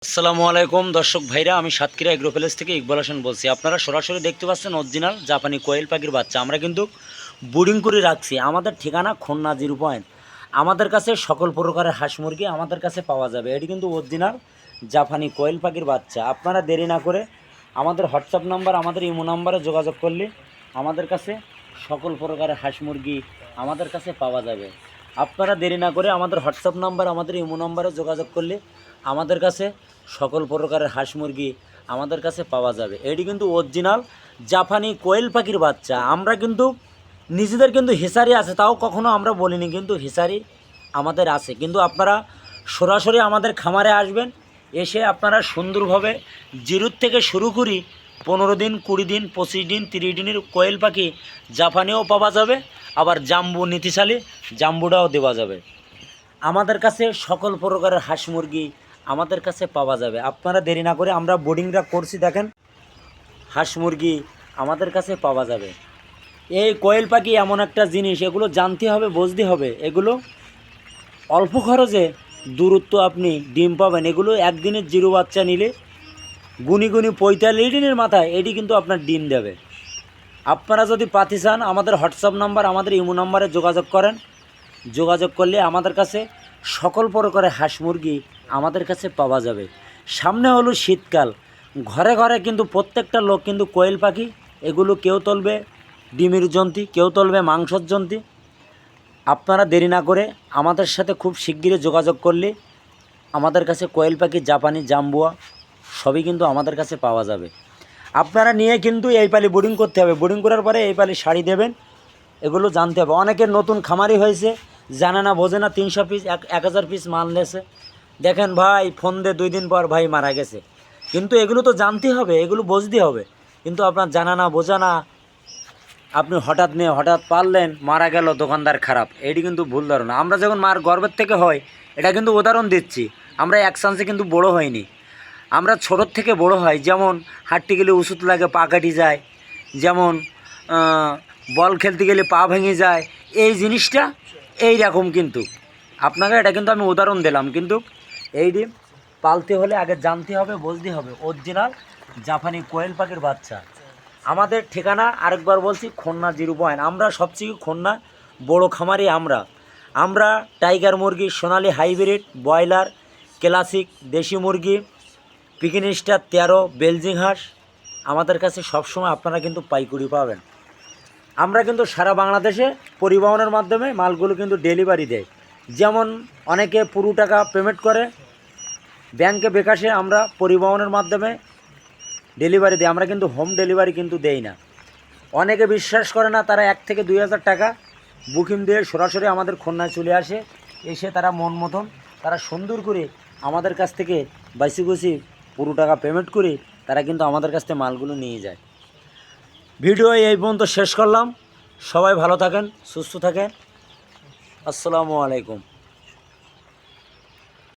আসসালামু আলাইকুম দর্শক ভাইরা, আমি সাতক্ষীরা এগ্রো প্যালেস থেকে ইকবাল হোসেন বলছি। আপনারা সরাসরি দেখতে পাচ্ছেন অরিজিনাল জাপানি কোয়েল পাখির বাচ্চা আমরা কিন্তু বোর্ডিং করে রাখছি। আমাদের ঠিকানা খুলনা 0 পয়েন্ট। আমাদের কাছে সকল প্রকারের হাঁস মুরগি আমাদের কাছে পাওয়া যাবে। এটি কিন্তু অরিজিনাল জাপানি কোয়েল পাখির বাচ্চা। আপনারা দেরি না করে আমাদের হোয়াটসঅ্যাপ নাম্বার, আমাদের ইমো নাম্বারে যোগাযোগ করলে আমাদের কাছে সকল প্রকারের হাঁস মুরগি আমাদের কাছে পাওয়া যাবে। আপনারা দেরি না করে আমাদের হোয়াটসঅ্যাপ নাম্বার, আমাদের ইমো নাম্বারে যোগাযোগ করলে আমাদের কাছে সকল প্রকারের হাঁস মুরগি আমাদের কাছে পাওয়া যাবে। এটি কিন্তু অরিজিনাল জাপানি কোয়েল পাখির বাচ্চা। আমরা কিন্তু নিজেদের কিন্তু হিসারি আছে, তাও কখনো আমরা বলিনি, কিন্তু হিসারি আমাদের আছে। কিন্তু আপনারা সরাসরি আমাদের খামারে আসবেন, এসে আপনারা সুন্দরভাবে জিরোর থেকে শুরু করি 15 দিন, 20 দিন, 25 দিন, 30 দিনের কোয়েল পাখি জাপানিও পাওয়া যাবে, আবার জাম্বু নীতিশালী জাম্বুটাও দেওয়া যাবে। আমাদের কাছে সকল প্রকারের হাঁস মুরগি আমাদের কাছে পাওয়া যাবে। আপনারা দেরি না করে, আমরা বোর্ডিংটা করছি দেখেন, হাঁস মুরগি আমাদের কাছে পাওয়া যাবে। এই কোয়েল পাখি এমন একটা জিনিস, এগুলো জানতে হবে, বুঝতে হবে। এগুলো অল্প খরচে দূরত্ব আপনি ডিম পাবেন। এগুলো একদিনের জিরো বাচ্চা নিলে গুনি 45 দিনের মাথায় এটি কিন্তু আপনার ডিম দেবে। আপনারা যদি পাতি চান, আমাদের হোয়াটসঅ্যাপ নাম্বার, আমাদের ইমো নাম্বারে যোগাযোগ করেন। যোগাযোগ করলে আমাদের কাছে সকল প্রকারের হাঁস মুরগি আমাদের কাছে পাওয়া যাবে। সামনে হলো শীতকাল, ঘরে ঘরে কিন্তু প্রত্যেকটা লোক কিন্তু কোয়েল পাখি, এগুলো কেউ তুলবে ডিমের জন্তি, কেউ তুলবে মাংসর জন্তি। আপনারা দেরি না করে আমাদের সাথে খুব শিগগিরই যোগাযোগ করলে আমাদের কাছে কোয়েল পাখি, জাপানি, জাম্বুয়া সবই কিন্তু আমাদের কাছে পাওয়া যাবে। আপনারা নিয়ে কিন্তু এই পালি বোর্ডিং করতে হবে। বোর্ডিং করার পরে এই পালি শাড়ি দেবেন, এগুলো জানতে হবে। অনেকের নতুন খামারি হয়েছে, জানে না, বোঝে না, 300 পিস 1000 পিস মাল নেছে। দেখেন ভাই, ফোন দিয়ে 2 দিন পর ভাই মারা গেছে। কিন্তু এগুলো তো জানতে হবে, এগুলো বুঝতে হবে। কিন্তু আপনার জানা না, বোঝা না, আপনি হঠাৎ নিয়ে হঠাৎ পারলেন, মারা গেল, দোকানদার খারাপ, এটি কিন্তু ভুল ধারণা। আমরা যখন মার গর্ভের থেকে হয়, এটা কিন্তু উদাহরণ দিচ্ছি, আমরা এক চান্সে কিন্তু বড় হয়নি, আমরা ছোটোর থেকে বড় হয়। যেমন হাঁটতে গেলে ওষুধ লাগে, পা কাটি যায়, যেমন বল খেলতে গেলে পা ভেঙে যায়, এই জিনিসটা এই রকম। কিন্তু আপনাকে এটা কিন্তু আমি উদাহরণ দিলাম। কিন্তু এই ডিম পালতে হলে আগে জানতে হবে, বুঝতে হবে। অরিজিনাল জাপানি কোয়েল পাখির বাচ্চা। আমাদের ঠিকানা আরেকবার বলছি, খুলনা 0 পয়েন্ট। আমরা সবচেয়ে খুলনা বড় খামারি। আমরা টাইগার মুরগি, সোনালি হাইব্রিড, ব্রয়লার, ক্লাসিক দেশি মুরগি, পিকিন স্টার 13, বেলজিং হাঁস আমাদের কাছে সবসময় আপনারা কিন্তু পাইকারি পাবেন। আমরা কিন্তু সারা বাংলাদেশে পরিবহনের মাধ্যমে মালগুলো কিন্তু ডেলিভারি দেয়। যেমন অনেকে পুরো টাকা পেমেন্ট করে ব্যাংকে, বিকাশে, আমরা পরিবহনের মাধ্যমে ডেলিভারি দিই। আমরা কিন্তু হোম ডেলিভারি কিন্তু দেই না। অনেকে বিশ্বাস করে না, তারা 1 থেকে 2000 টাকা বুকিং দিয়ে সরাসরি আমাদের খুলনায় চলে আসে। এসে তারা মন মতন, তারা সুন্দর করে আমাদের কাছ থেকে বাইসি গুছি পুরো টাকা পেমেন্ট করে তারা কিন্তু আমাদের কাছ থেকে মালগুলো নিয়ে যায়। ভিডিও এই পর্যন্ত শেষ করলাম। সবাই ভালো থাকেন, সুস্থ থাকেন। আসসালামু আলাইকুম।